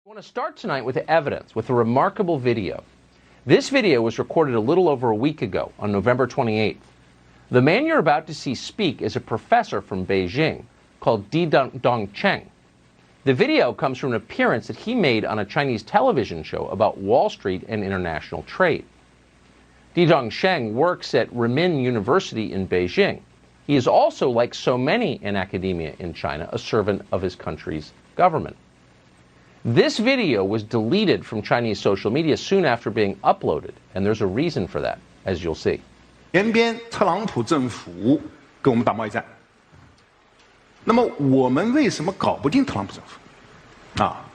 I want to start tonight with evidence, with a remarkable video. This video was recorded a little over a week ago, on November 28th. The man you're about to see speak is a professor from Beijing called Dongsheng. The video comes from an appearance that he made on a Chinese television show about Wall Street and international trade. Dongsheng works at Renmin University in Beijing. He is also, like so many in academia in China, a servant of his country's government. This video was deleted from Chinese social media soon after being uploaded, and there's a reason for that, as you'll see. 前边特朗普政府跟我们打贸易战，那么我们为什么搞不定特朗普政府？啊，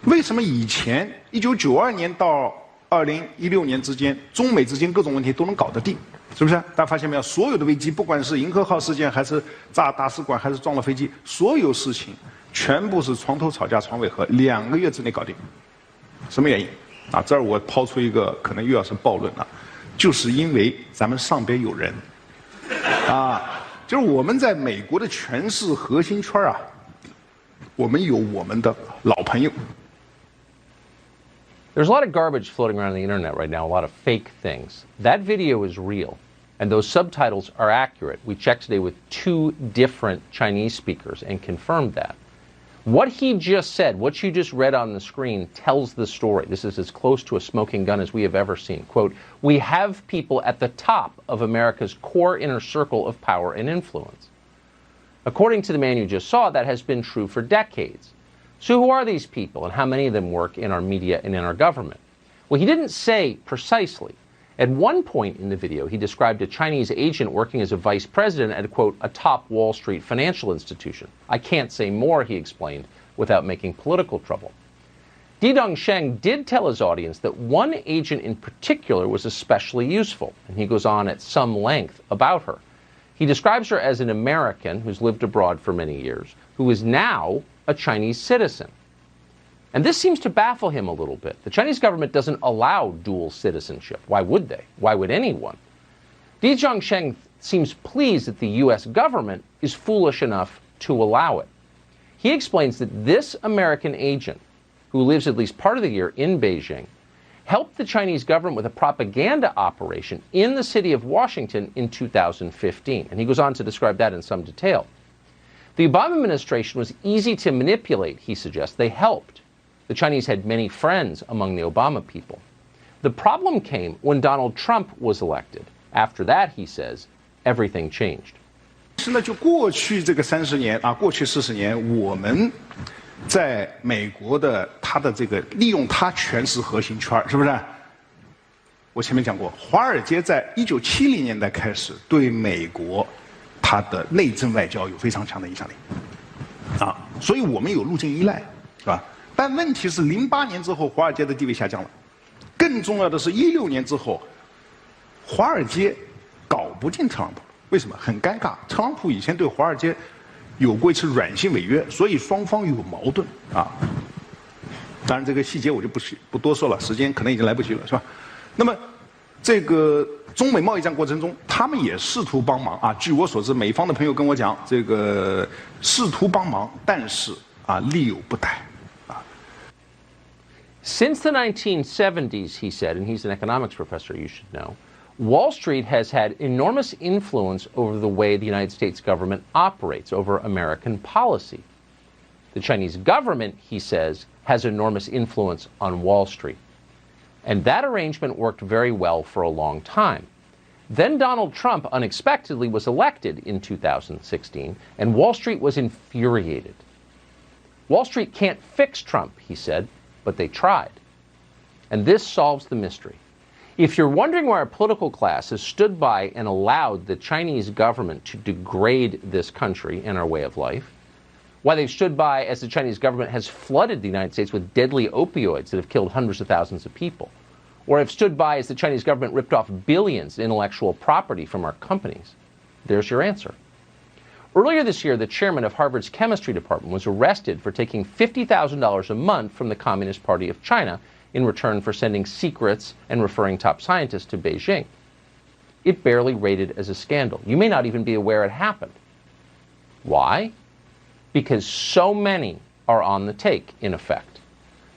为什么以前1992年到2016年之间，中美之间各种问题都能搞得定？是不是？大家发现没有？所有的危机，不管是银河号事件，还是炸大使馆，还是撞了飞机，所有事情全部是床头吵架床尾和，2个月之内搞定。什么原因？啊，这儿我抛出一个可能又要是暴论了，就是因为咱们上边有人，啊，就是我们在美国的权势核心圈啊，我们有我们的老朋友。There's a lot of garbage floating around the internet right now, a lot of fake things. That video is real, and those subtitles are accurate. We checked today with 2 different Chinese speakers and confirmed that. What he just said, what you just read on the screen, tells the story. This is as close to a smoking gun as we have ever seen. Quote, "We have people at the top of America's core inner circle of power and influence." According to the man you just saw, that has been true for decades. So who are these people, and how many of them work in our media and in our government? Well, he didn't say precisely. At one point in the video, he described a Chinese agent working as a vice president at, quote, a top Wall Street financial institution. I can't say more, he explained, without making political trouble. Dongsheng did tell his audience that one agent in particular was especially useful, and he goes on at some length about her. He describes her as an American who's lived abroad for many years, who is now a Chinese citizen. And this seems to baffle him a little bit. The Chinese government doesn't allow dual citizenship. Why would they? Why would anyone? Dongsheng seems pleased that the U.S. government is foolish enough to allow it. He explains that this American agent, who lives at least part of the year in Beijing, helped the Chinese government with a propaganda operation in the city of Washington in 2015. And he goes on to describe that in some detail. The Obama administration was easy to manipulate, he suggests. They helped. The Chinese had many friends among the Obama people. The problem came when Donald Trump was elected. After that, he says, everything changed. 是呢，就过去这个30年啊，过去40年，我们在美国的他的这个利用他权势核心圈，是不是？我前面讲过，华尔街在1970年代开始对美国它的内政外交有非常强的影响力，啊，所以我们有路径依赖，是吧？但问题是，08年之后，华尔街的地位下降了。更重要的是，16年之后，华尔街搞不定特朗普了。为什么？很尴尬。特朗普以前对华尔街有过一次软性违约，所以双方有矛盾啊。当然，这个细节我就不多说了，时间可能已经来不及了，是吧？那么，这个中美贸易战过程中，他们也试图帮忙啊。据我所知，美方的朋友跟我讲，这个试图帮忙，但是啊，力有不逮。Since the 1970s, he said, and he's an economics professor, you should know, Wall Street has had enormous influence over the way the United States government operates, over American policy. The Chinese government, he says, has enormous influence on Wall Street. And that arrangement worked very well for a long time. Then Donald Trump unexpectedly was elected in 2016, and Wall Street was infuriated. Wall Street can't fix Trump, he said, but they tried. And this solves the mystery. If you're wondering why our political class has stood by and allowed the Chinese government to degrade this country and our way of life, why they've stood by as the Chinese government has flooded the United States with deadly opioids that have killed hundreds of thousands of people, or have stood by as the Chinese government ripped off billions in intellectual property from our companies, there's your answer. Earlier this year, the chairman of Harvard's chemistry department was arrested for taking $50,000 a month from the Communist Party of China in return for sending secrets and referring top scientists to Beijing. It barely rated as a scandal. You may not even be aware it happened. Why? Because so many are on the take, in effect.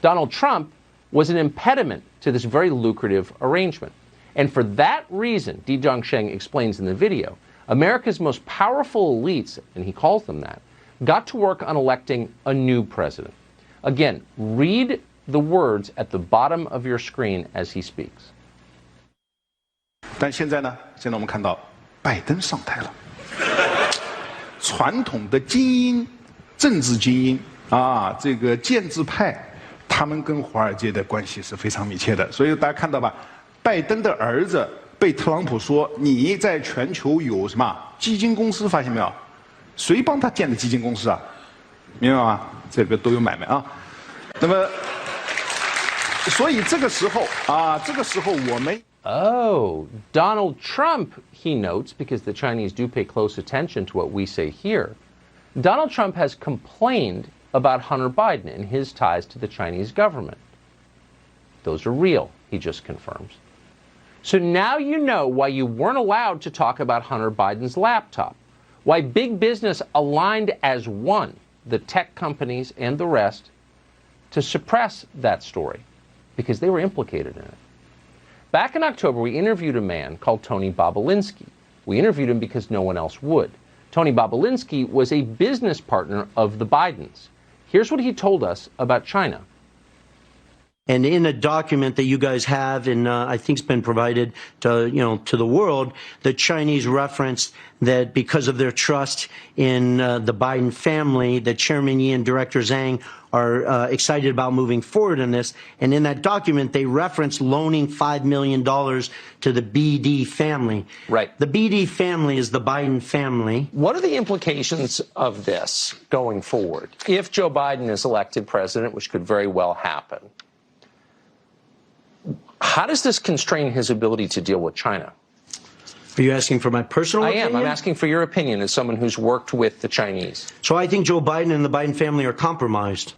Donald Trump was an impediment to this very lucrative arrangement. And for that reason, Dongsheng explains in the video, America's most powerful elites, and he calls them that, got to work on electing a new president. Again, read the words at the bottom of your screen as he speaks. 但现在呢？现在我们看到拜登上台了，传统的精英、政治精英啊，这个建制派，他们跟华尔街的关系是非常密切的。所以大家看到吧，拜登的儿子被特朗普说你在全球有什么基金公司，发现没有？谁帮他建的基金公司啊？明白吗？这个都有买卖啊。那么，所以这个时候啊，这个时候我们。Oh, Donald Trump, he notes, because the Chinese do pay close attention to what we say here, Donald Trump has complained about Hunter Biden and his ties to the Chinese government. Those are real, he just confirms. So now you know why you weren't allowed to talk about Hunter Biden's laptop, why big business aligned as one, the tech companies and the rest, to suppress that story, because they were implicated in it. Back in October, we interviewed a man called Tony Bobulinski. We interviewed him because no one else would. Tony Bobulinski was a business partner of the Bidens. Here's what he told us about China. And in a document that you guys have, and I think it's been provided to the world, the Chinese referenced that because of their trust in the Biden family, that Chairman Yi and Director Zhang are excited about moving forward in this. And in that document, they referenced loaning $5 million to the BD family. Right. The BD family is the Biden family. What are the implications of this going forward? If Joe Biden is elected president, which could very well happen, how does this constrain his ability to deal with China? Are you asking for my personal opinion? I am. I'm asking for your opinion as someone who's worked with the Chinese. So I think Joe Biden and the Biden family are compromised.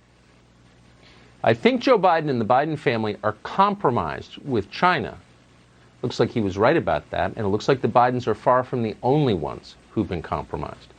I think Joe Biden and the Biden family are compromised with China. Looks like he was right about that, and it looks like the Bidens are far from the only ones who've been compromised.